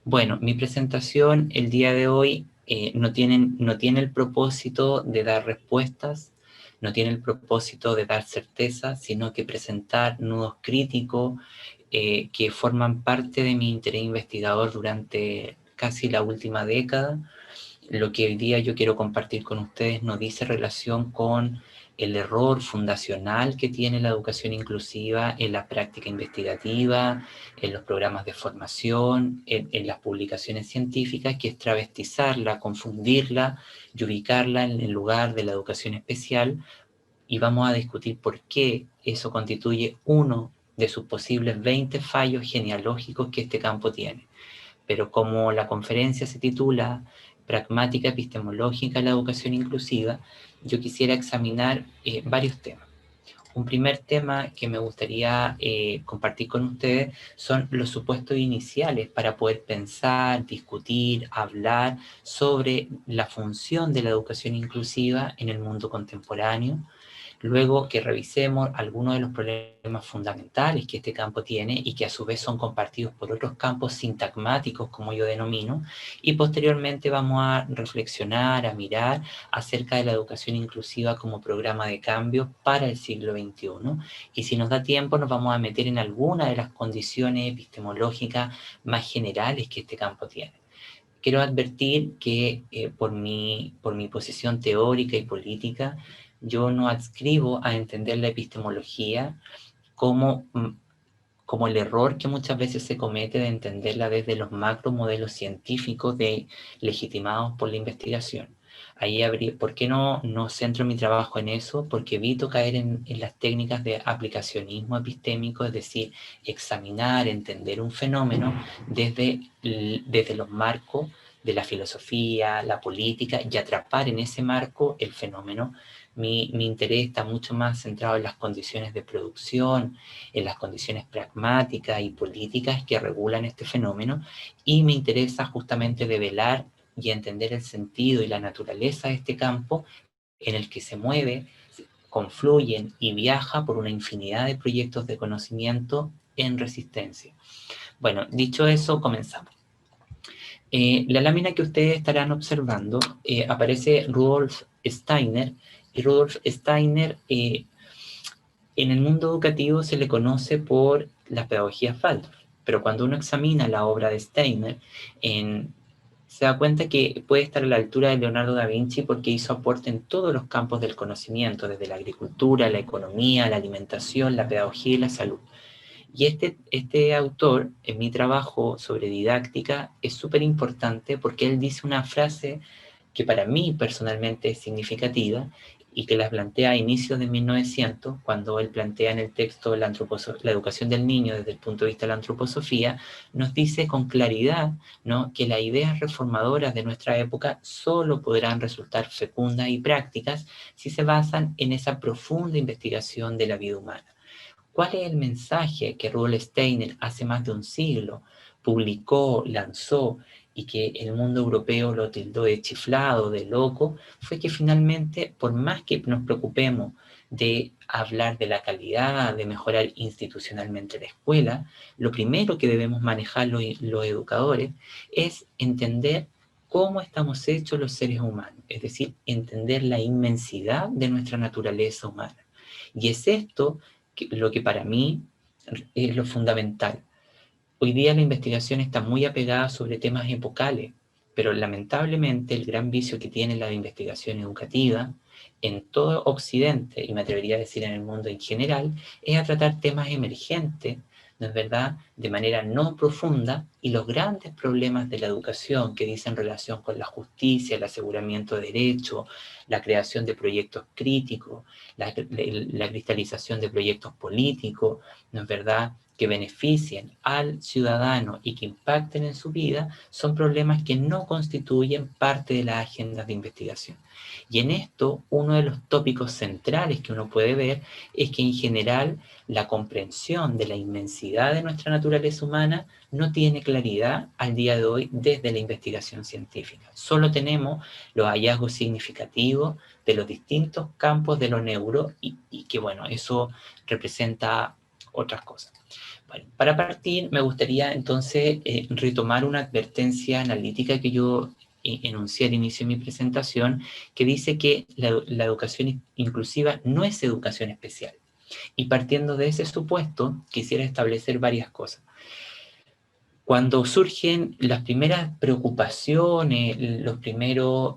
Bueno, mi presentación el día de hoy no tiene el propósito de dar respuestas, no tiene el propósito de dar certezas, sino que presentar nudos críticos que forman parte de mi interés investigador durante casi la última década. Lo que hoy día yo quiero compartir con ustedes no dice relación con el error fundacional que tiene la educación inclusiva en la práctica investigativa, en los programas de formación, en las publicaciones científicas, que es travestizarla, confundirla y ubicarla en el lugar de la educación especial, y vamos a discutir por qué eso constituye uno de sus posibles 20 fallos genealógicos que este campo tiene. Pero como la conferencia se titula Pragmática Epistemológica en la Educación Inclusiva, yo quisiera examinar varios temas. Un primer tema que me gustaría compartir con ustedes son los supuestos iniciales para poder pensar, discutir, hablar sobre la función de la educación inclusiva en el mundo contemporáneo. Luego que revisemos algunos de los problemas fundamentales que este campo tiene y que a su vez son compartidos por otros campos sintagmáticos, como yo denomino, y posteriormente vamos a reflexionar, a mirar acerca de la educación inclusiva como programa de cambio para el siglo XXI. Y si nos da tiempo, nos vamos a meter en alguna de las condiciones epistemológicas más generales que este campo tiene. Quiero advertir que por mi posición teórica y política, yo no adscribo a entender la epistemología como, como el error que muchas veces se comete de entenderla desde los macro modelos científicos legitimados por la investigación. Ahí ¿por qué no centro mi trabajo en eso? Porque evito caer en las técnicas de aplicacionismo epistémico, es decir, examinar, entender un fenómeno desde los marcos de la filosofía, la política, y atrapar en ese marco el fenómeno. Mi interés está mucho más centrado en las condiciones de producción, en las condiciones pragmáticas y políticas que regulan este fenómeno, y me interesa justamente develar y entender el sentido y la naturaleza de este campo en el que se mueve, confluyen y viaja por una infinidad de proyectos de conocimiento en resistencia. Bueno, dicho eso, comenzamos. La lámina que ustedes estarán observando aparece Rudolf Steiner, y Rudolf Steiner en el mundo educativo se le conoce por la pedagogía Waldorf, pero cuando uno examina la obra de Steiner, se da cuenta que puede estar a la altura de Leonardo da Vinci porque hizo aporte en todos los campos del conocimiento, desde la agricultura, la economía, la alimentación, la pedagogía y la salud. Y este autor, en mi trabajo sobre didáctica, es súper importante porque él dice una frase que para mí personalmente es significativa y que la plantea a inicios de 1900, cuando él plantea en el texto la educación del niño desde el punto de vista de la antroposofía, nos dice con claridad, ¿no?, que las ideas reformadoras de nuestra época solo podrán resultar fecundas y prácticas si se basan en esa profunda investigación de la vida humana. ¿Cuál es el mensaje que Rudolf Steiner hace más de un siglo publicó, lanzó, y que el mundo europeo lo tildó de chiflado, de loco? Fue que finalmente, por más que nos preocupemos de hablar de la calidad, de mejorar institucionalmente la escuela, lo primero que debemos manejar los educadores es entender cómo estamos hechos los seres humanos, es decir, entender la inmensidad de nuestra naturaleza humana. Y es esto lo que para mí es lo fundamental. Hoy día la investigación está muy apegada sobre temas epocales, pero lamentablemente el gran vicio que tiene la investigación educativa en todo Occidente, y me atrevería a decir en el mundo en general, es a tratar temas emergentes, ¿no es verdad?, de manera no profunda, y los grandes problemas de la educación que dicen relación con la justicia, el aseguramiento de derechos, la creación de proyectos críticos, la cristalización de proyectos políticos, ¿no es verdad?, que beneficien al ciudadano y que impacten en su vida, son problemas que no constituyen parte de las agendas de investigación. Y en esto, uno de los tópicos centrales que uno puede ver es que en general la comprensión de la inmensidad de nuestra naturaleza humana no tiene claridad al día de hoy desde la investigación científica. Solo tenemos los hallazgos significativos de los distintos campos de lo neuro y que, bueno, eso representa otras cosas. Bueno, para partir, me gustaría entonces retomar una advertencia analítica que yo enuncié al inicio de mi presentación, que dice que la educación inclusiva no es educación especial. Y partiendo de ese supuesto, quisiera establecer varias cosas. Cuando surgen las primeras preocupaciones, los primeros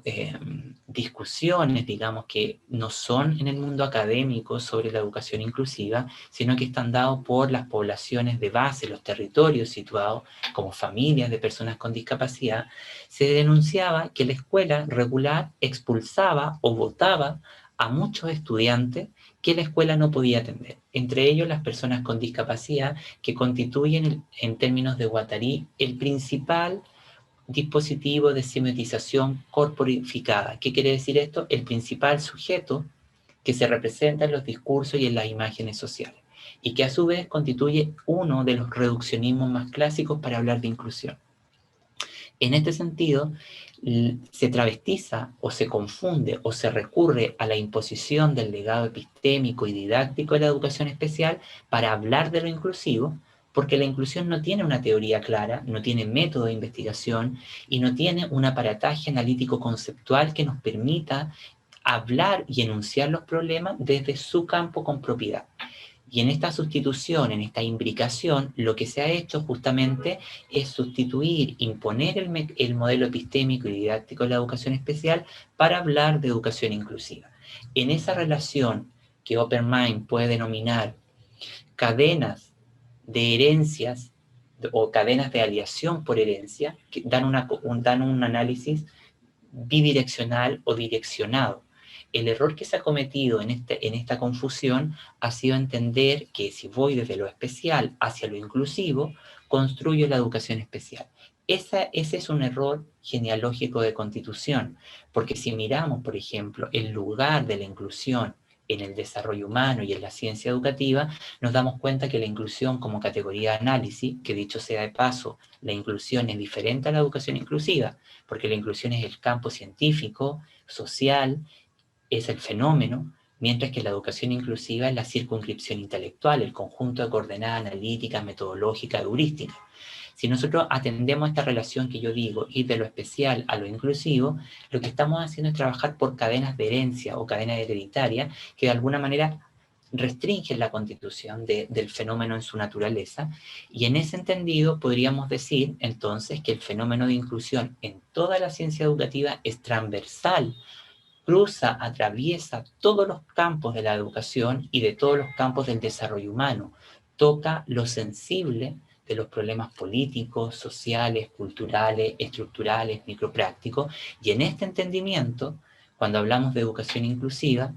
discusiones, digamos, que no son en el mundo académico sobre la educación inclusiva, sino que están dados por las poblaciones de base, los territorios situados como familias de personas con discapacidad, se denunciaba que la escuela regular expulsaba o votaba a muchos estudiantes que la escuela no podía atender, entre ellos las personas con discapacidad, que constituyen en términos de Guattari el principal dispositivo de semiotización corporificada. ¿Qué quiere decir esto? El principal sujeto que se representa en los discursos y en las imágenes sociales, y que a su vez constituye uno de los reduccionismos más clásicos para hablar de inclusión. En este sentido, se travestiza o se confunde o se recurre a la imposición del legado epistémico y didáctico de la educación especial para hablar de lo inclusivo, porque la inclusión no tiene una teoría clara, no tiene método de investigación y no tiene un aparataje analítico conceptual que nos permita hablar y enunciar los problemas desde su campo con propiedad. Y en esta sustitución, en esta imbricación, lo que se ha hecho justamente es sustituir, imponer el modelo epistémico y didáctico de la educación especial para hablar de educación inclusiva. En esa relación que Open Mind puede denominar cadenas de herencias o cadenas de aleación por herencia, que dan un análisis bidireccional o direccionado. El error que se ha cometido en esta confusión ha sido entender que si voy desde lo especial hacia lo inclusivo, construyo la educación especial. Ese es un error genealógico de constitución, porque si miramos, por ejemplo, el lugar de la inclusión en el desarrollo humano y en la ciencia educativa, nos damos cuenta que la inclusión como categoría de análisis, que dicho sea de paso, la inclusión es diferente a la educación inclusiva, porque la inclusión es el campo científico, social, es el fenómeno, mientras que la educación inclusiva es la circunscripción intelectual, el conjunto de coordenadas analíticas, metodológicas, heurísticas. Si nosotros atendemos esta relación que yo digo, ir de lo especial a lo inclusivo, lo que estamos haciendo es trabajar por cadenas de herencia o cadenas hereditarias que de alguna manera restringen la constitución del fenómeno en su naturaleza, y en ese entendido podríamos decir entonces que el fenómeno de inclusión en toda la ciencia educativa es transversal, cruza, atraviesa todos los campos de la educación y de todos los campos del desarrollo humano, toca lo sensible de los problemas políticos, sociales, culturales, estructurales, microprácticos, y en este entendimiento, cuando hablamos de educación inclusiva,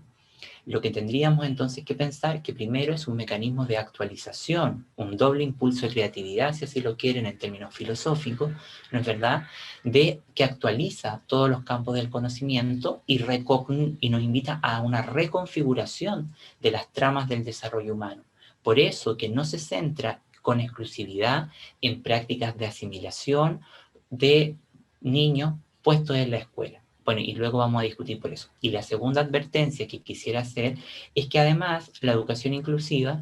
lo que tendríamos entonces que pensar que primero es un mecanismo de actualización, un doble impulso de creatividad, si así lo quieren en términos filosóficos, ¿no es verdad?, de que actualiza todos los campos del conocimiento y nos invita a una reconfiguración de las tramas del desarrollo humano. Por eso que no se centra con exclusividad en prácticas de asimilación de niños puestos en la escuela. Bueno, y luego vamos a discutir por eso. Y la segunda advertencia que quisiera hacer es que además la educación inclusiva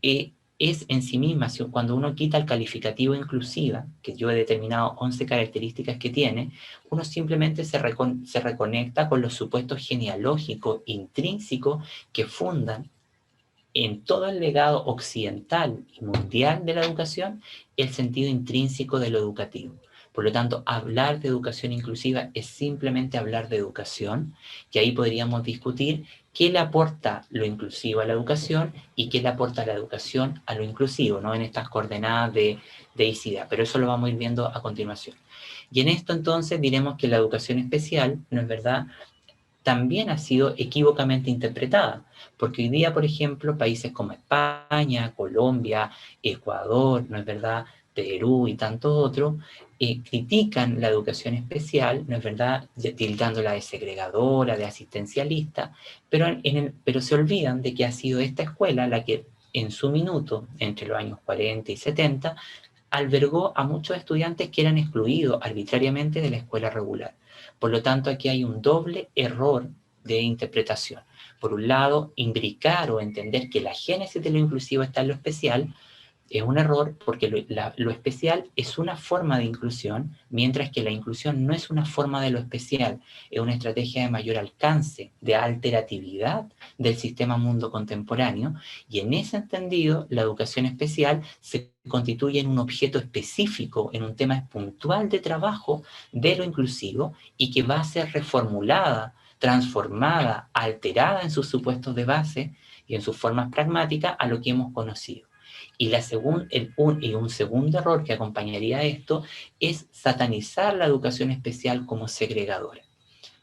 es en sí misma, cuando uno quita el calificativo inclusiva, que yo he determinado 11 características que tiene, uno simplemente se reconecta con los supuestos genealógicos intrínsecos que fundan en todo el legado occidental y mundial de la educación el sentido intrínseco de lo educativo. Por lo tanto, hablar de educación inclusiva es simplemente hablar de educación, y ahí podríamos discutir qué le aporta lo inclusivo a la educación y qué le aporta la educación a lo inclusivo, ¿no?, en estas coordenadas de ICIDA, pero eso lo vamos a ir viendo a continuación. Y en esto entonces diremos que la educación especial, ¿no es verdad?, también ha sido equívocamente interpretada, porque hoy día, por ejemplo, países como España, Colombia, Ecuador, ¿no es verdad?, Perú y tantos otros, critican la educación especial, ¿no es verdad?, tildándola de segregadora, de asistencialista, pero se olvidan de que ha sido esta escuela la que en su minuto, entre los años 40 y 70, albergó a muchos estudiantes que eran excluidos arbitrariamente de la escuela regular. Por lo tanto, aquí hay un doble error de interpretación. por un lado, imbricar o entender que la génesis de lo inclusivo está en lo especial, es un error porque lo especial es una forma de inclusión, mientras que la inclusión no es una forma de lo especial, es una estrategia de mayor alcance, de alteratividad del sistema mundo contemporáneo, y en ese entendido la educación especial se constituye en un objeto específico, en un tema puntual de trabajo de lo inclusivo y que va a ser reformulada, transformada, alterada en sus supuestos de base y en sus formas pragmáticas a lo que hemos conocido. Y un segundo error que acompañaría a esto es satanizar la educación especial como segregadora.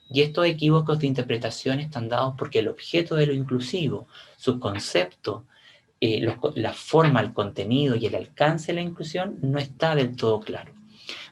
Y estos equívocos de interpretación están dados porque el objeto de lo inclusivo, sus conceptos, la forma, el contenido y el alcance de la inclusión no está del todo claro.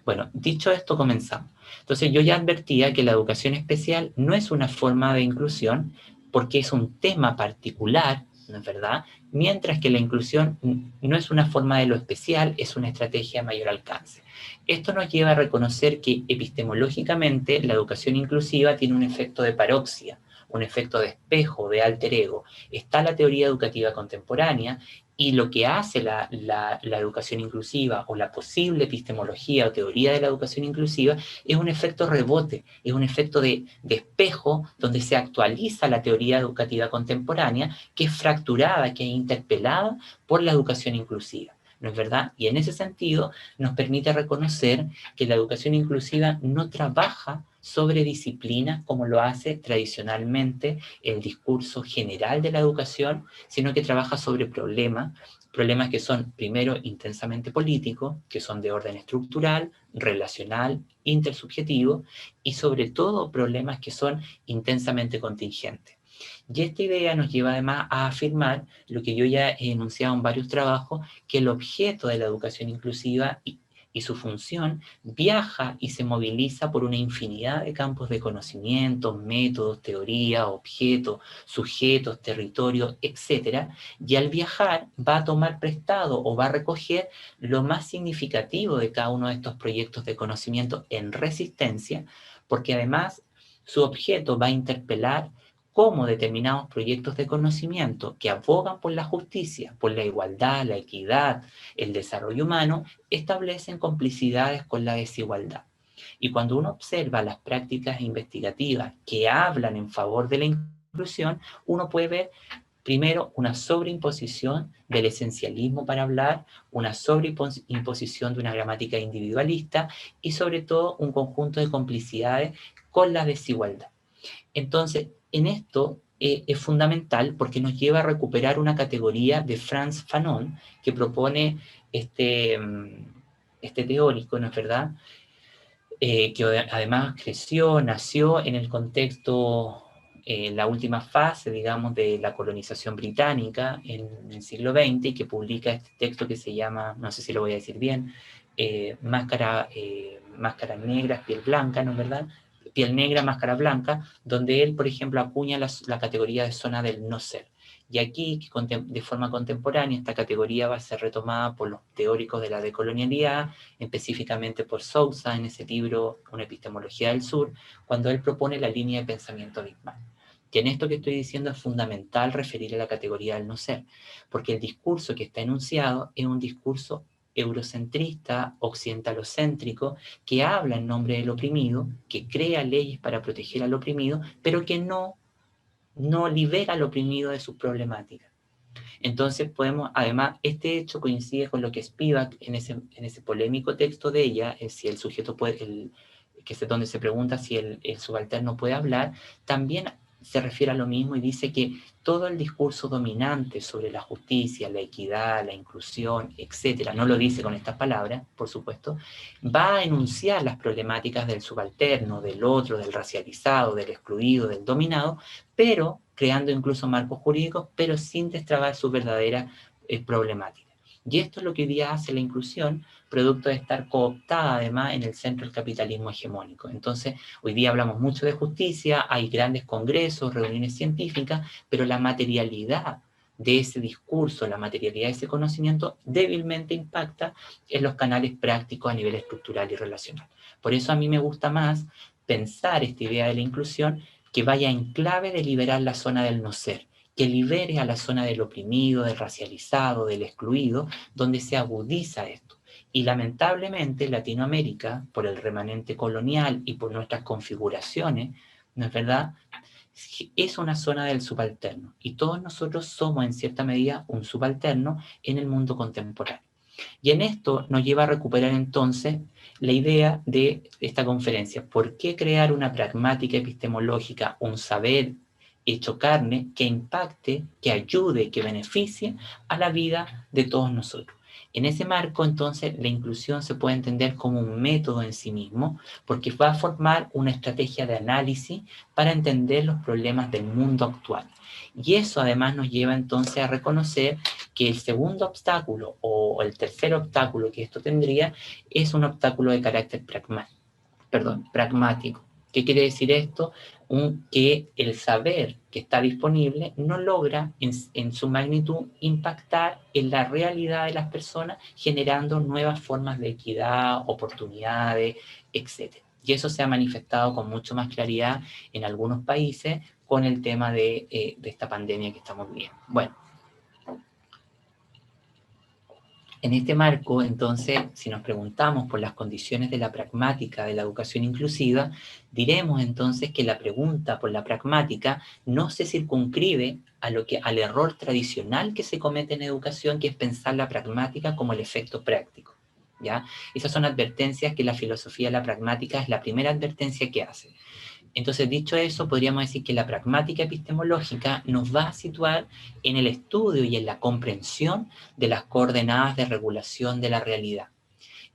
Bueno, dicho esto, comenzamos. Entonces yo ya advertía que la educación especial no es una forma de inclusión porque es un tema particular, ¿no es verdad? Mientras que la inclusión no es una forma de lo especial, es una estrategia de mayor alcance. Esto nos lleva a reconocer que epistemológicamente la educación inclusiva tiene un efecto de paroxia, un efecto de espejo, de alter ego. Está la teoría educativa contemporánea y lo que hace la educación inclusiva o la posible epistemología o teoría de la educación inclusiva es un efecto rebote, es un efecto de espejo donde se actualiza la teoría educativa contemporánea que es fracturada, que es interpelada por la educación inclusiva. ¿No es verdad? Y en ese sentido nos permite reconocer que la educación inclusiva no trabaja sobre disciplinas como lo hace tradicionalmente el discurso general de la educación, sino que trabaja sobre problemas que son primero intensamente políticos, que son de orden estructural, relacional, intersubjetivo, y sobre todo problemas que son intensamente contingentes. Y esta idea nos lleva además a afirmar lo que yo ya he enunciado en varios trabajos, que el objeto de la educación inclusiva y su función viaja y se moviliza por una infinidad de campos de conocimiento, métodos, teoría, objetos, sujetos, territorios, etc. Y al viajar va a tomar prestado o va a recoger lo más significativo de cada uno de estos proyectos de conocimiento en resistencia, porque además su objeto va a interpelar cómo determinados proyectos de conocimiento que abogan por la justicia, por la igualdad, la equidad, el desarrollo humano, establecen complicidades con la desigualdad. Y cuando uno observa las prácticas investigativas que hablan en favor de la inclusión, uno puede ver primero una sobreimposición del esencialismo para hablar, una sobreimposición de una gramática individualista y sobre todo un conjunto de complicidades con la desigualdad. Entonces, en esto es fundamental porque nos lleva a recuperar una categoría de Frantz Fanon que propone este teórico, ¿no es verdad? Que además nació en el contexto, la última fase, digamos, de la colonización británica en el siglo XX y que publica este texto que se llama, no sé si lo voy a decir bien, Máscaras Negras, Piel Blanca, ¿no es verdad? Piel Negra, Máscara Blanca, donde él, por ejemplo, acuña la categoría de zona del no ser. Y aquí, de forma contemporánea, esta categoría va a ser retomada por los teóricos de la decolonialidad, específicamente por Sousa en ese libro Una epistemología del sur, cuando él propone la línea de pensamiento Big Bang. Que en esto que estoy diciendo es fundamental referir a la categoría del no ser, porque el discurso que está enunciado es un discurso eurocentrista, occidentalocéntrico, que habla en nombre del oprimido, que crea leyes para proteger al oprimido, pero que no libera al oprimido de sus problemáticas. Entonces podemos, además, este hecho coincide con lo que Spivak en ese polémico texto de ella, si el sujeto puede, que es donde se pregunta si el subalterno puede hablar, también se refiere a lo mismo y dice que todo el discurso dominante sobre la justicia, la equidad, la inclusión, etcétera, no lo dice con estas palabras, por supuesto, va a enunciar las problemáticas del subalterno, del otro, del racializado, del excluido, del dominado, pero creando incluso marcos jurídicos, pero sin destrabar su verdadera problemática. Y esto es lo que hoy día hace la inclusión, producto de estar cooptada además en el centro del capitalismo hegemónico. Entonces, hoy día hablamos mucho de justicia, hay grandes congresos, reuniones científicas, pero la materialidad de ese discurso, la materialidad de ese conocimiento, débilmente impacta en los canales prácticos a nivel estructural y relacional. Por eso a mí me gusta más pensar esta idea de la inclusión que vaya en clave de liberar la zona del no ser, que libere a la zona del oprimido, del racializado, del excluido, donde se agudiza esto. Y lamentablemente Latinoamérica, por el remanente colonial y por nuestras configuraciones, ¿no es verdad?, es una zona del subalterno. Y todos nosotros somos en cierta medida un subalterno en el mundo contemporáneo. Y en esto nos lleva a recuperar entonces la idea de esta conferencia. ¿Por qué crear una pragmática epistemológica, un saber hecho carne que impacte, que ayude, que beneficie a la vida de todos nosotros? En ese marco, entonces, la inclusión se puede entender como un método en sí mismo, porque va a formar una estrategia de análisis para entender los problemas del mundo actual. Y eso además nos lleva entonces a reconocer que el segundo obstáculo o el tercer obstáculo que esto tendría es un obstáculo de carácter pragmático. ¿Qué quiere decir esto? Que el saber que está disponible no logra en su magnitud impactar en la realidad de las personas, generando nuevas formas de equidad, oportunidades, etc. Y eso se ha manifestado con mucho más claridad en algunos países con el tema de esta pandemia que estamos viviendo. Bueno, en este marco, entonces, si nos preguntamos por las condiciones de la pragmática de la educación inclusiva, diremos entonces que la pregunta por la pragmática no se circunscribe al error tradicional que se comete en educación, que es pensar la pragmática como el efecto práctico, ¿ya? Esas son advertencias que la filosofía de la pragmática es la primera advertencia que hace. Entonces, dicho eso, podríamos decir que la pragmática epistemológica nos va a situar en el estudio y en la comprensión de las coordenadas de regulación de la realidad.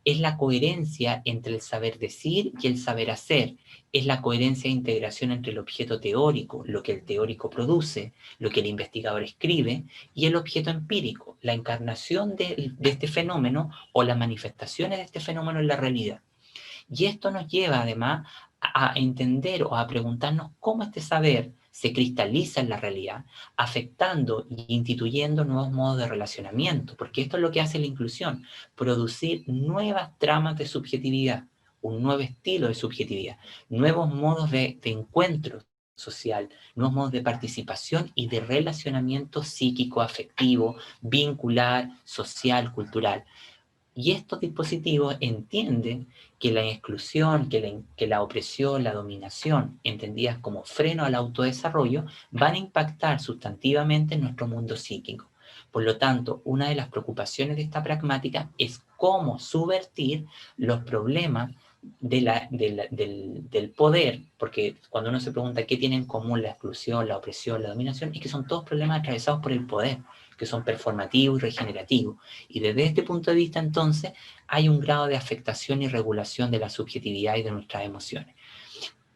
Es la coherencia entre el saber decir y el saber hacer. Es la coherencia e integración entre el objeto teórico, lo que el teórico produce, lo que el investigador escribe, y el objeto empírico, la encarnación de este fenómeno o las manifestaciones de este fenómeno en la realidad. Y esto nos lleva además a entender o a preguntarnos cómo este saber se cristaliza en la realidad, afectando e instituyendo nuevos modos de relacionamiento, porque esto es lo que hace la inclusión, producir nuevas tramas de subjetividad, un nuevo estilo de subjetividad, nuevos modos de encuentro social, nuevos modos de participación y de relacionamiento psíquico, afectivo, vincular, social, cultural. Y estos dispositivos entienden que la exclusión, que la opresión, la dominación, entendidas como freno al autodesarrollo, van a impactar sustantivamente en nuestro mundo psíquico. Por lo tanto, una de las preocupaciones de esta pragmática es cómo subvertir los problemas del poder, porque cuando uno se pregunta qué tienen en común la exclusión, la opresión, la dominación, es que son todos problemas atravesados por el poder, que son performativos y regenerativos. Y desde este punto de vista, entonces, hay un grado de afectación y regulación de la subjetividad y de nuestras emociones.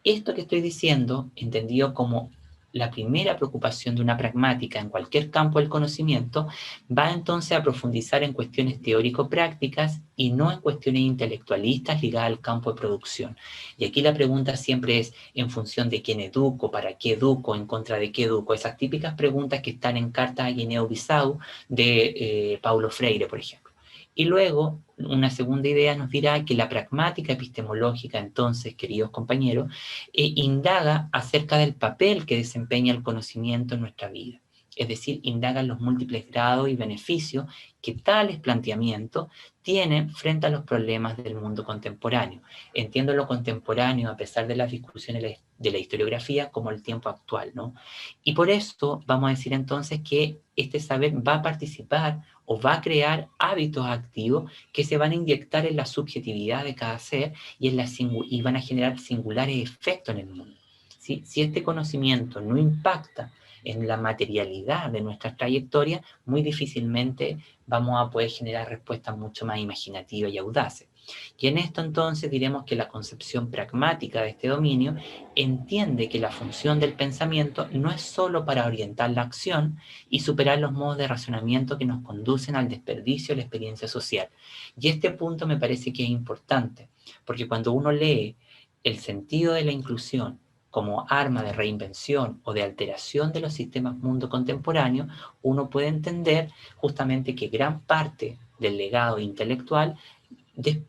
Esto que estoy diciendo, entendido como la primera preocupación de una pragmática en cualquier campo del conocimiento, va entonces a profundizar en cuestiones teórico-prácticas y no en cuestiones intelectualistas ligadas al campo de producción. Y aquí la pregunta siempre es en función de quién educo, para qué educo, en contra de qué educo. Esas típicas preguntas que están en Carta a Guinea-Bissau de Paulo Freire, por ejemplo. Y luego, una segunda idea nos dirá que la pragmática epistemológica, entonces, queridos compañeros, indaga acerca del papel que desempeña el conocimiento en nuestra vida. Es decir, indaga en los múltiples grados y beneficios que tales planteamientos tienen frente a los problemas del mundo contemporáneo. Entiendo lo contemporáneo, a pesar de las discusiones de la historiografía, como el tiempo actual, ¿no? Y por eso vamos a decir entonces que este saber va a participar o va a crear hábitos activos que se van a inyectar en la subjetividad de cada ser y van a generar singulares efectos en el mundo. ¿Sí? Si este conocimiento no impacta en la materialidad de nuestra trayectoria, muy difícilmente vamos a poder generar respuestas mucho más imaginativas y audaces. Y en esto entonces diremos que la concepción pragmática de este dominio entiende que la función del pensamiento no es solo para orientar la acción y superar los modos de razonamiento que nos conducen al desperdicio de la experiencia social. Y este punto me parece que es importante, porque cuando uno lee el sentido de la inclusión como arma de reinvención o de alteración de los sistemas mundo contemporáneos, uno puede entender justamente que gran parte del legado intelectual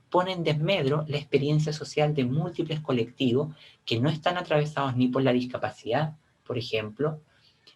pone en desmedro la experiencia social de múltiples colectivos que no están atravesados ni por la discapacidad, por ejemplo,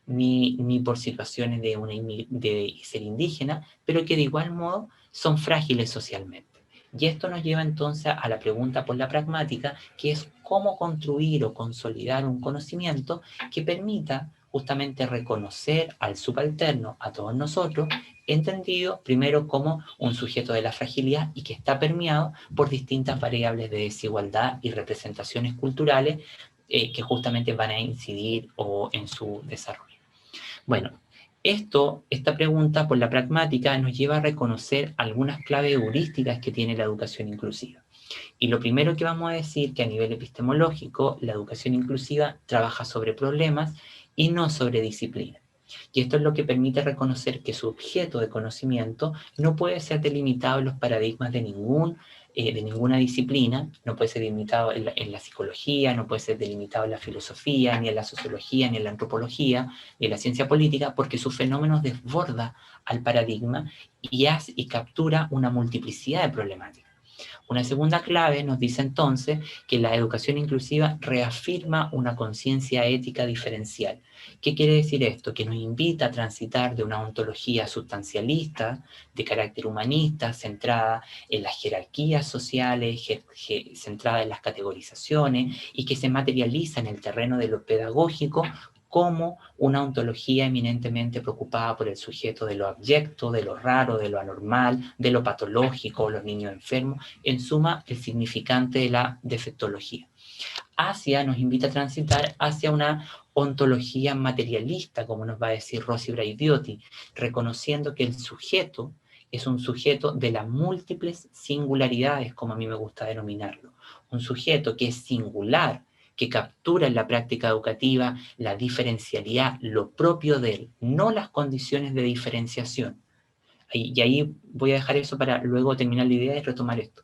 ni por situaciones de ser indígena, pero que de igual modo son frágiles socialmente. Y esto nos lleva entonces a la pregunta por la pragmática, que es cómo construir o consolidar un conocimiento que permita justamente reconocer al subalterno, a todos nosotros, entendido primero como un sujeto de la fragilidad y que está permeado por distintas variables de desigualdad y representaciones culturales que justamente van a incidir en su desarrollo. Bueno, esta pregunta por la pragmática nos lleva a reconocer algunas claves heurísticas que tiene la educación inclusiva. Y lo primero que vamos a decir que a nivel epistemológico, la educación inclusiva trabaja sobre problemas y no sobre disciplina. Y esto es lo que permite reconocer que su objeto de conocimiento no puede ser delimitado en los paradigmas de ninguna disciplina, no puede ser delimitado en la psicología, no puede ser delimitado en la filosofía, ni en la sociología, ni en la antropología, ni en la ciencia política, porque sus fenómenos desborda al paradigma y captura una multiplicidad de problemáticas. Una segunda clave nos dice entonces que la educación inclusiva reafirma una conciencia ética diferencial. ¿Qué quiere decir esto? Que nos invita a transitar de una ontología sustancialista, de carácter humanista, centrada en las jerarquías sociales, centrada en las categorizaciones y que se materializa en el terreno de lo pedagógico como una ontología eminentemente preocupada por el sujeto de lo abyecto, de lo raro, de lo anormal, de lo patológico, los niños enfermos, en suma, el significante de la defectología. Nos invita a transitar hacia una ontología materialista, como nos va a decir Rossi Braidiotti, reconociendo que el sujeto es un sujeto de las múltiples singularidades, como a mí me gusta denominarlo. Un sujeto que es singular, que captura en la práctica educativa la diferencialidad, lo propio de él, no las condiciones de diferenciación. Y ahí voy a dejar eso para luego terminar la idea y retomar esto.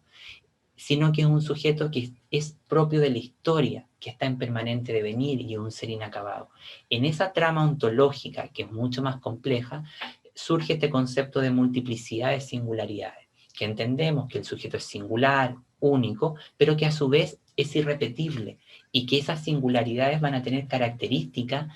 Sino que es un sujeto que es propio de la historia, que está en permanente devenir y es un ser inacabado. En esa trama ontológica, que es mucho más compleja, surge este concepto de multiplicidad de singularidades, que entendemos que el sujeto es singular, único, pero que a su vez es irrepetible y que esas singularidades van a tener características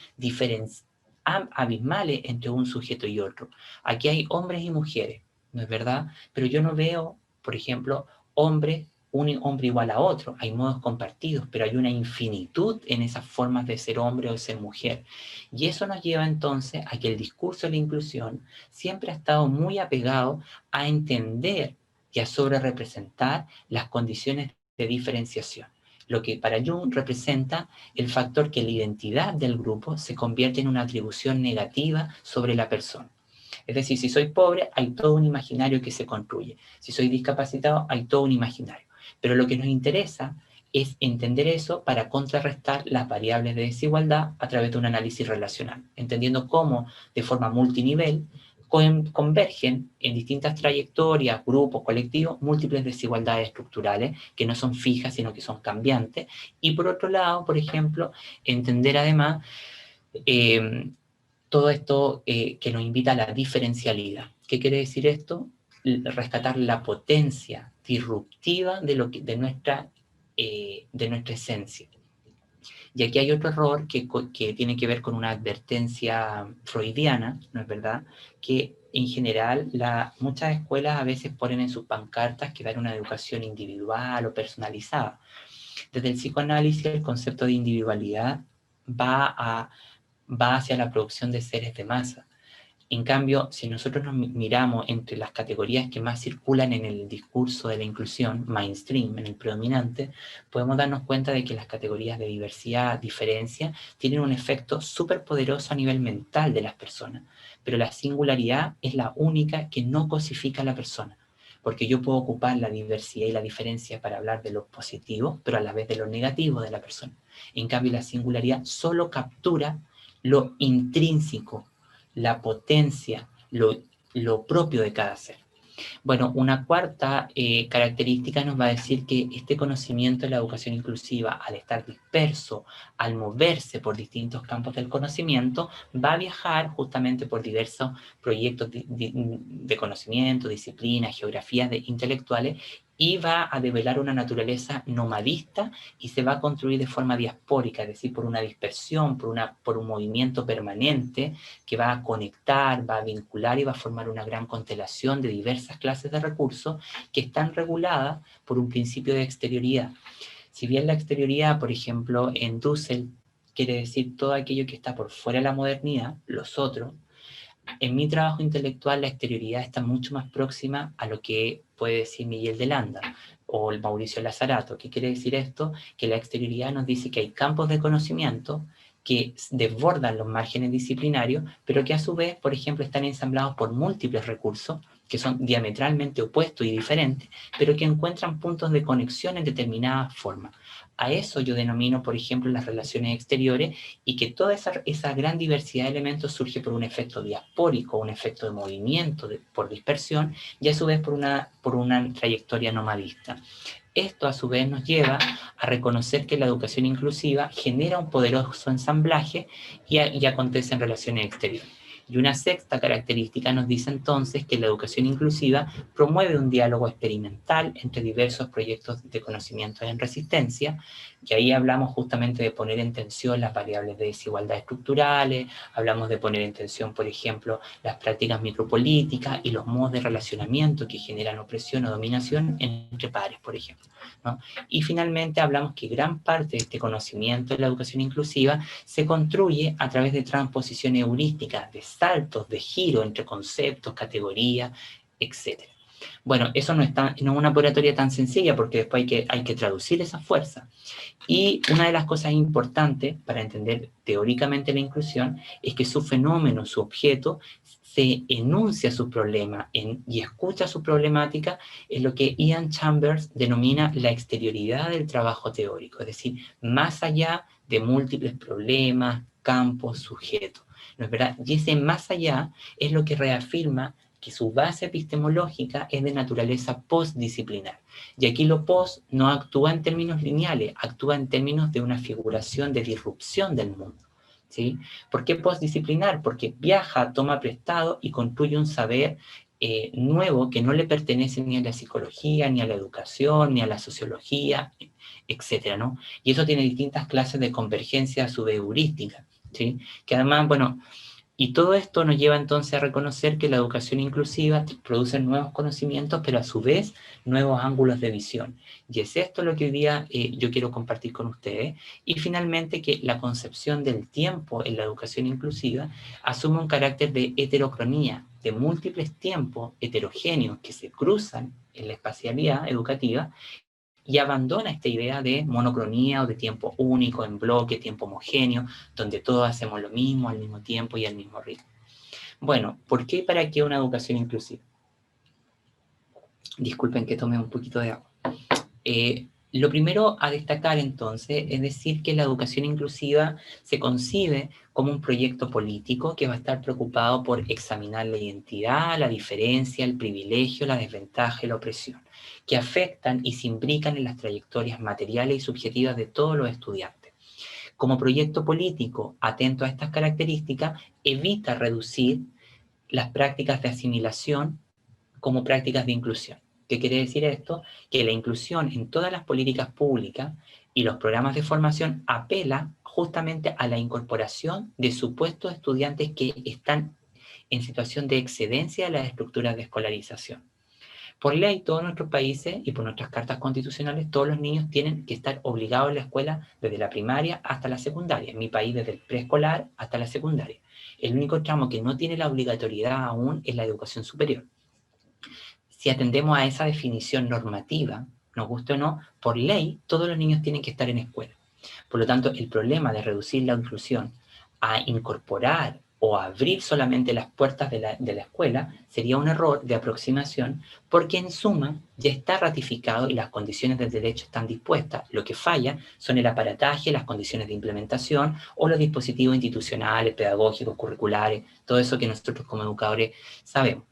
abismales entre un sujeto y otro. Aquí hay hombres y mujeres, ¿no es verdad? Pero yo no veo, por ejemplo, un hombre igual a otro, hay modos compartidos, pero hay una infinitud en esas formas de ser hombre o de ser mujer. Y eso nos lleva entonces a que el discurso de la inclusión siempre ha estado muy apegado a entender y a sobrerepresentar las condiciones de diferenciación. Lo que para Jung representa el factor que la identidad del grupo se convierte en una atribución negativa sobre la persona. Es decir, si soy pobre, hay todo un imaginario que se construye. Si soy discapacitado, hay todo un imaginario. Pero lo que nos interesa es entender eso para contrarrestar las variables de desigualdad a través de un análisis relacional, entendiendo cómo de forma multinivel convergen en distintas trayectorias, grupos, colectivos, múltiples desigualdades estructurales que no son fijas, sino que son cambiantes. Y por otro lado, por ejemplo, entender además todo esto que nos invita a la diferencialidad. ¿Qué quiere decir esto? Rescatar la potencia disruptiva de nuestra esencia. Y aquí hay otro error que tiene que ver con una advertencia freudiana, ¿no es verdad? Que en general muchas escuelas a veces ponen en sus pancartas que dan una educación individual o personalizada. Desde el psicoanálisis el concepto de individualidad va hacia la producción de seres de masa. En cambio, si nosotros nos miramos entre las categorías que más circulan en el discurso de la inclusión, mainstream, en el predominante, podemos darnos cuenta de que las categorías de diversidad, diferencia, tienen un efecto súper poderoso a nivel mental de las personas, pero la singularidad es la única que no cosifica a la persona, porque yo puedo ocupar la diversidad y la diferencia para hablar de lo positivo, pero a la vez de lo negativo de la persona. En cambio, la singularidad solo captura lo intrínseco, la potencia, lo propio de cada ser. Bueno, una cuarta característica nos va a decir que este conocimiento de la educación inclusiva, al estar disperso, al moverse por distintos campos del conocimiento, va a viajar justamente por diversos proyectos de conocimiento, disciplinas, geografías intelectuales, y va a develar una naturaleza nomadista y se va a construir de forma diaspórica, es decir, por una dispersión, por un movimiento permanente que va a conectar, va a vincular y va a formar una gran constelación de diversas clases de recursos que están reguladas por un principio de exterioridad. Si bien la exterioridad, por ejemplo, en Dussel, quiere decir todo aquello que está por fuera de la modernidad, los otros, en mi trabajo intelectual la exterioridad está mucho más próxima a lo que puede decir Miguel de Landa o el Mauricio Lazarato. ¿Qué quiere decir esto? Que la exterioridad nos dice que hay campos de conocimiento que desbordan los márgenes disciplinarios, pero que a su vez, por ejemplo, están ensamblados por múltiples recursos que son diametralmente opuestos y diferentes, pero que encuentran puntos de conexión en determinadas formas. A eso yo denomino, por ejemplo, las relaciones exteriores, y que toda esa gran diversidad de elementos surge por un efecto diaspórico, un efecto de movimiento, por dispersión, y a su vez por una trayectoria nomadista. Esto a su vez nos lleva a reconocer que la educación inclusiva genera un poderoso ensamblaje y acontece en relaciones exteriores. Y una sexta característica nos dice entonces que la educación inclusiva promueve un diálogo experimental entre diversos proyectos de conocimiento en resistencia, y ahí hablamos justamente de poner en tensión las variables de desigualdad estructurales, hablamos de poner en tensión, por ejemplo, las prácticas micropolíticas y los modos de relacionamiento que generan opresión o dominación entre pares, por ejemplo, ¿no? Y finalmente hablamos que gran parte de este conocimiento de la educación inclusiva se construye a través de transposiciones heurísticas, de saltos, de giro entre conceptos, categorías, etc. Bueno, eso no es una operatoria tan sencilla, porque después hay que traducir esa fuerza. Y una de las cosas importantes para entender teóricamente la inclusión es que su fenómeno, su objeto, se enuncia su problema y escucha su problemática en lo que Ian Chambers denomina la exterioridad del trabajo teórico, es decir, más allá de múltiples problemas, campos, sujetos, ¿no es verdad? Y ese más allá es lo que reafirma que su base epistemológica es de naturaleza postdisciplinar. Y aquí lo post no actúa en términos lineales, actúa en términos de una figuración de disrupción del mundo, ¿sí? ¿Por qué postdisciplinar? Porque viaja, toma prestado y construye un saber nuevo que no le pertenece ni a la psicología, ni a la educación, ni a la sociología, etcétera, ¿no? Y eso tiene distintas clases de convergencia a su vez heurística, ¿sí? Que además, bueno, y todo esto nos lleva entonces a reconocer que la educación inclusiva produce nuevos conocimientos, pero a su vez nuevos ángulos de visión. Y es esto lo que hoy día yo quiero compartir con ustedes. Y finalmente que la concepción del tiempo en la educación inclusiva asume un carácter de heterocronía, de múltiples tiempos heterogéneos que se cruzan en la espacialidad educativa, y abandona esta idea de monocronía o de tiempo único, en bloque, tiempo homogéneo, donde todos hacemos lo mismo al mismo tiempo y al mismo ritmo. Bueno, ¿por qué y para qué una educación inclusiva? Disculpen que tome un poquito de agua. Lo primero a destacar entonces es decir que la educación inclusiva se concibe como un proyecto político que va a estar preocupado por examinar la identidad, la diferencia, el privilegio, la desventaja y la opresión, que afectan y se imbrican en las trayectorias materiales y subjetivas de todos los estudiantes. Como proyecto político atento a estas características, evita reducir las prácticas de asimilación como prácticas de inclusión. ¿Qué quiere decir esto? Que la inclusión en todas las políticas públicas y los programas de formación apela justamente a la incorporación de supuestos estudiantes que están en situación de excedencia de las estructuras de escolarización. Por ley, todos nuestros países y por nuestras cartas constitucionales, todos los niños tienen que estar obligados a la escuela desde la primaria hasta la secundaria. En mi país, desde el preescolar hasta la secundaria. El único tramo que no tiene la obligatoriedad aún es la educación superior. Si atendemos a esa definición normativa, nos guste o no, por ley, todos los niños tienen que estar en escuela. Por lo tanto, el problema de reducir la inclusión a incorporar o abrir solamente las puertas de la escuela sería un error de aproximación, porque en suma ya está ratificado y las condiciones del derecho están dispuestas. Lo que falla son el aparataje, las condiciones de implementación o los dispositivos institucionales, pedagógicos, curriculares, todo eso que nosotros como educadores sabemos.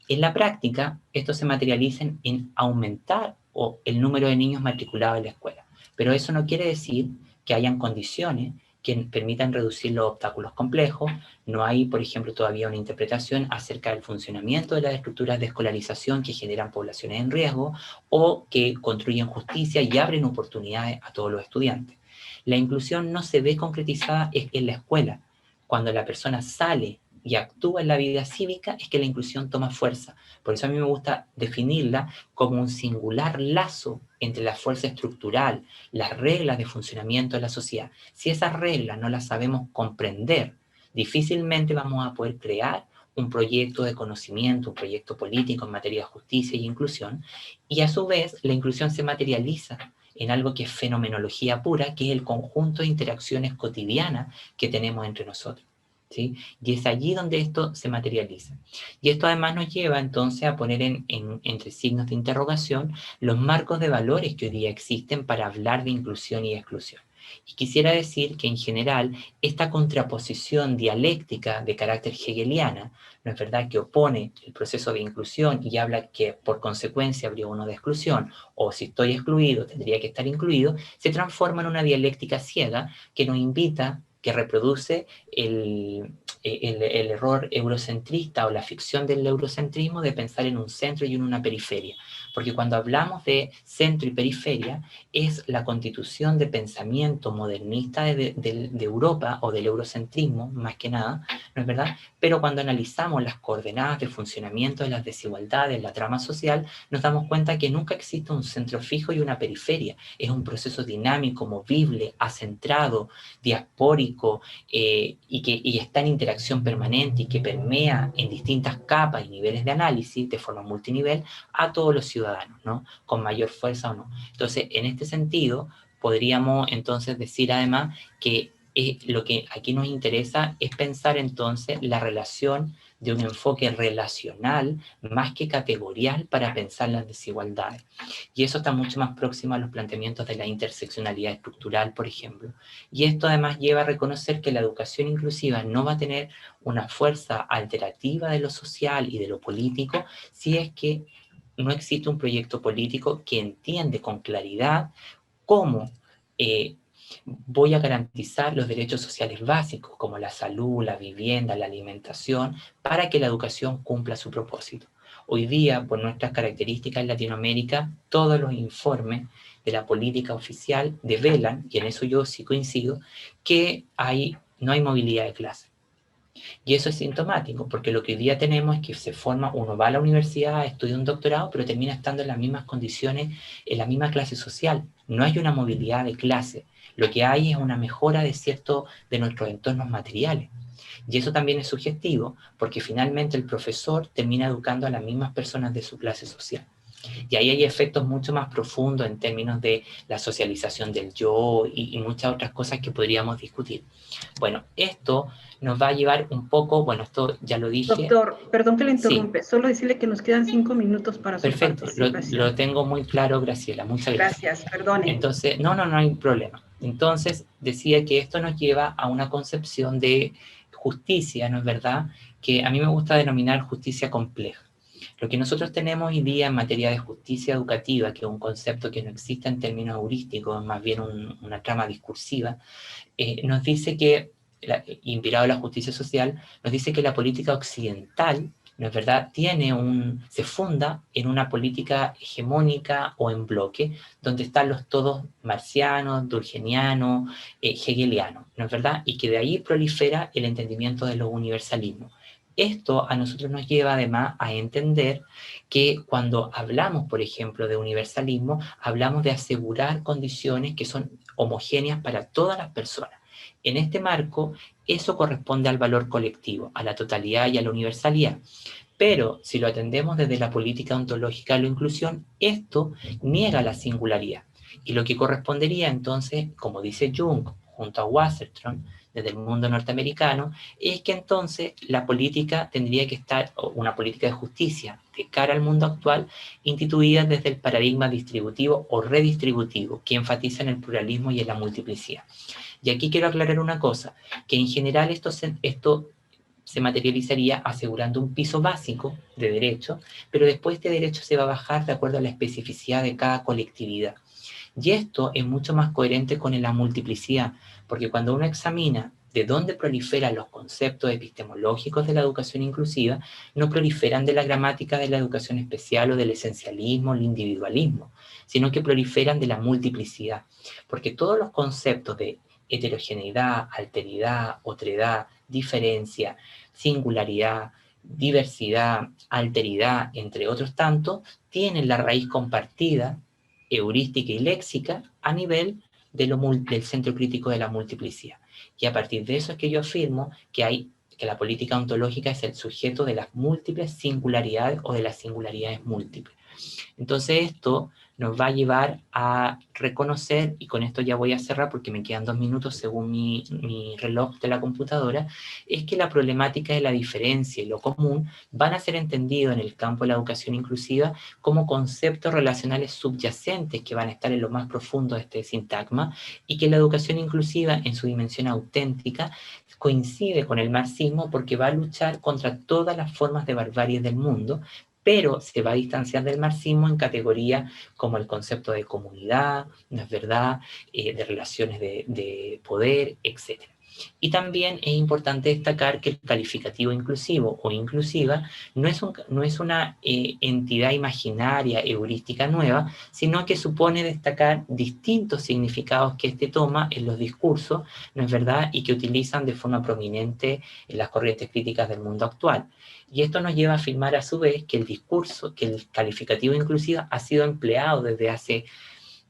En la práctica, esto se materializa en aumentar el número de niños matriculados en la escuela. Pero eso no quiere decir que hayan condiciones que permitan reducir los obstáculos complejos. No hay, por ejemplo, todavía una interpretación acerca del funcionamiento de las estructuras de escolarización que generan poblaciones en riesgo o que construyen justicia y abren oportunidades a todos los estudiantes. La inclusión no se ve concretizada en la escuela. Cuando la persona sale y actúa en la vida cívica es que la inclusión toma fuerza. Por eso a mí me gusta definirla como un singular lazo entre la fuerza estructural, las reglas de funcionamiento de la sociedad. Si esas reglas no las sabemos comprender, difícilmente vamos a poder crear un proyecto de conocimiento, un proyecto político en materia de justicia y inclusión, y a su vez la inclusión se materializa en algo que es fenomenología pura, que es el conjunto de interacciones cotidianas que tenemos entre nosotros, ¿sí? Y es allí donde esto se materializa. Y esto además nos lleva entonces a poner entre signos de interrogación los marcos de valores que hoy día existen para hablar de inclusión y exclusión. Y quisiera decir que en general esta contraposición dialéctica de carácter hegeliana, ¿no es verdad?, que opone el proceso de inclusión y habla que por consecuencia habría uno de exclusión, o si estoy excluido tendría que estar incluido, se transforma en una dialéctica ciega que nos invita, que reproduce el error eurocentrista o la ficción del eurocentrismo de pensar en un centro y en una periferia. Porque cuando hablamos de centro y periferia, es la constitución de pensamiento modernista de Europa o del eurocentrismo, más que nada, ¿no es verdad? Pero cuando analizamos las coordenadas de funcionamiento de las desigualdades, la trama social, nos damos cuenta que nunca existe un centro fijo y una periferia. Es un proceso dinámico, movible, acentrado, diaspórico, y está en interacción permanente y que permea en distintas capas y niveles de análisis de forma multinivel a todos los ciudadanos, ¿no? Con mayor fuerza o no. Entonces, en este sentido, podríamos entonces decir además que lo que aquí nos interesa es pensar entonces la relación de un enfoque relacional más que categorial para pensar las desigualdades. Y eso está mucho más próximo a los planteamientos de la interseccionalidad estructural, por ejemplo. Y esto además lleva a reconocer que la educación inclusiva no va a tener una fuerza alterativa de lo social y de lo político si es que no existe un proyecto político que entiende con claridad cómo voy a garantizar los derechos sociales básicos como la salud, la vivienda, la alimentación, para que la educación cumpla su propósito. Hoy día, por nuestras características en Latinoamérica, todos los informes de la política oficial develan, y en eso yo sí coincido, que no hay movilidad de clase. Y eso es sintomático, porque lo que hoy día tenemos es que se forma, uno va a la universidad, estudia un doctorado, pero termina estando en las mismas condiciones, en la misma clase social. No hay una movilidad de clase. Lo que hay es una mejora de nuestros entornos materiales. Y eso también es sugestivo, porque finalmente el profesor termina educando a las mismas personas de su clase social. Y ahí hay efectos mucho más profundos en términos de la socialización del yo y muchas otras cosas que podríamos discutir. Bueno, esto nos va a llevar un poco, bueno, esto ya lo dije. Doctor, perdón que le Sí, interrumpe, solo decirle que nos quedan 5 minutos para su perfecto, participación. lo tengo muy claro, Graciela, muchas gracias. Gracias, perdone. Entonces, no hay problema. Entonces, decía que esto nos lleva a una concepción de justicia, ¿no es verdad?, que a mí me gusta denominar justicia compleja. Lo que nosotros tenemos hoy día en materia de justicia educativa, que es un concepto que no existe en términos heurísticos, más bien una trama discursiva, nos dice que, inspirado en la justicia social, nos dice que la política occidental, ¿no es verdad?, se funda en una política hegemónica o en bloque, donde están los todos marcianos, durkheimianos, hegelianos, ¿no es verdad?, y que de ahí prolifera el entendimiento de los universalismos. Esto a nosotros nos lleva además a entender que cuando hablamos, por ejemplo, de universalismo, hablamos de asegurar condiciones que son homogéneas para todas las personas. En este marco, eso corresponde al valor colectivo, a la totalidad y a la universalidad. Pero si lo atendemos desde la política ontológica de la inclusión, esto niega la singularidad. Y lo que correspondería entonces, como dice Jung, junto a Wassertron, desde el mundo norteamericano, es que entonces la política tendría que estar, o una política de justicia de cara al mundo actual, instituida desde el paradigma distributivo o redistributivo, que enfatiza en el pluralismo y en la multiplicidad. Y aquí quiero aclarar una cosa, que en general esto se materializaría asegurando un piso básico de derecho, pero después este derecho se va a bajar de acuerdo a la especificidad de cada colectividad. Y esto es mucho más coherente con la multiplicidad, porque cuando uno examina de dónde proliferan los conceptos epistemológicos de la educación inclusiva, no proliferan de la gramática de la educación especial o del esencialismo, el individualismo, sino que proliferan de la multiplicidad, porque todos los conceptos de heterogeneidad, alteridad, otredad, diferencia, singularidad, diversidad, alteridad, entre otros tantos, tienen la raíz compartida, heurística y léxica, a nivel del centro crítico de la multiplicidad. Y a partir de eso es que yo afirmo que la política ontológica es el sujeto de las múltiples singularidades o de las singularidades múltiples. Entonces esto nos va a llevar a reconocer, y con esto ya voy a cerrar porque me quedan 2 minutos según mi reloj de la computadora, es que la problemática de la diferencia y lo común van a ser entendidos en el campo de la educación inclusiva como conceptos relacionales subyacentes que van a estar en lo más profundo de este sintagma, y que la educación inclusiva en su dimensión auténtica coincide con el marxismo porque va a luchar contra todas las formas de barbarie del mundo, pero se va a distanciar del marxismo en categorías como el concepto de comunidad, no es verdad, de relaciones de poder, etc. Y también es importante destacar que el calificativo inclusivo o inclusiva no es una entidad imaginaria, heurística nueva, sino que supone destacar distintos significados que éste toma en los discursos, ¿no es verdad?, y que utilizan de forma prominente en las corrientes críticas del mundo actual. Y esto nos lleva a afirmar a su vez que que el calificativo inclusiva ha sido empleado desde hace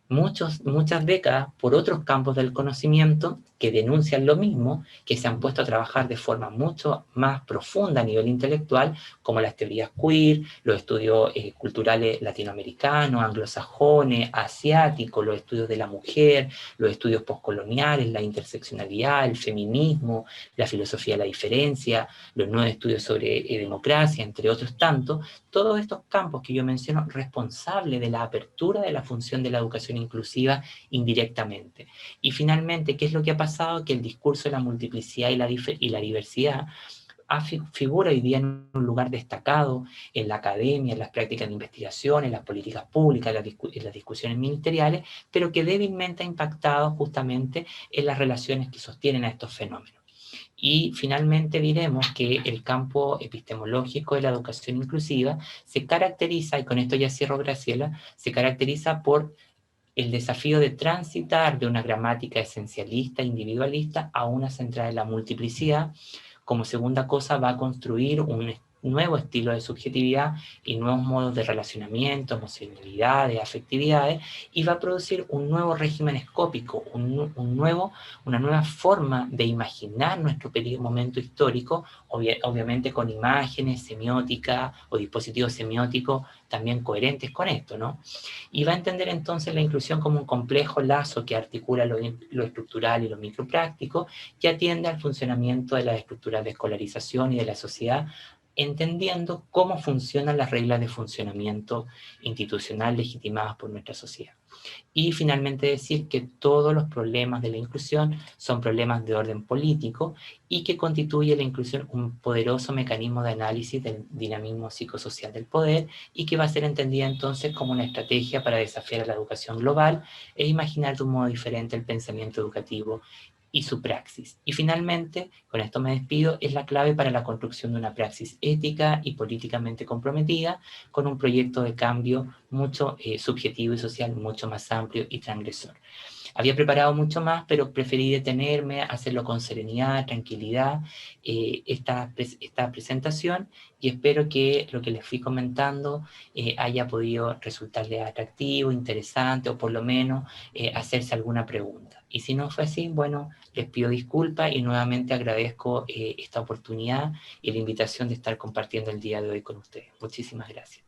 muchas décadas por otros campos del conocimiento que denuncian lo mismo, que se han puesto a trabajar de forma mucho más profunda a nivel intelectual, como las teorías queer, los estudios culturales latinoamericanos, anglosajones, asiáticos, los estudios de la mujer, los estudios postcoloniales, la interseccionalidad, el feminismo, la filosofía de la diferencia, los nuevos estudios sobre democracia, entre otros tantos. Todos estos campos que yo menciono responsables de la apertura de la función de la educación inclusiva indirectamente. Y finalmente, ¿qué es lo que ha pasado? Que el discurso de la multiplicidad y la diversidad figura hoy día en un lugar destacado en la academia, en las prácticas de investigación, en las políticas públicas, en las discusiones ministeriales, pero que débilmente ha impactado justamente en las relaciones que sostienen a estos fenómenos. Y finalmente diremos que el campo epistemológico de la educación inclusiva se caracteriza, y con esto ya cierro, Graciela, se caracteriza por el desafío de transitar de una gramática esencialista, individualista, a una centrada en la multiplicidad. Como segunda cosa, va a construir un nuevo estilo de subjetividad y nuevos modos de relacionamiento, emocionalidades, afectividades, y va a producir un nuevo régimen escópico, una nueva forma de imaginar nuestro momento histórico, obviamente con imágenes, semiótica o dispositivos semióticos también coherentes con esto, ¿no? Y va a entender entonces la inclusión como un complejo lazo que articula lo estructural y lo micropráctico, que atiende al funcionamiento de las estructuras de escolarización y de la sociedad, entendiendo cómo funcionan las reglas de funcionamiento institucional legitimadas por nuestra sociedad. Y finalmente decir que todos los problemas de la inclusión son problemas de orden político y que constituye la inclusión un poderoso mecanismo de análisis del dinamismo psicosocial del poder, y que va a ser entendida entonces como una estrategia para desafiar a la educación global e imaginar de un modo diferente el pensamiento educativo y su praxis. Y finalmente, con esto me despido, es la clave para la construcción de una praxis ética y políticamente comprometida, con un proyecto de cambio mucho subjetivo y social, mucho más amplio y transgresor. Había preparado mucho más, pero preferí detenerme, hacerlo con serenidad, tranquilidad, esta presentación, y espero que lo que les fui comentando haya podido resultarles atractivo, interesante, o por lo menos hacerse alguna pregunta. Y si no fue así, bueno, les pido disculpas y nuevamente agradezco esta oportunidad y la invitación de estar compartiendo el día de hoy con ustedes. Muchísimas gracias.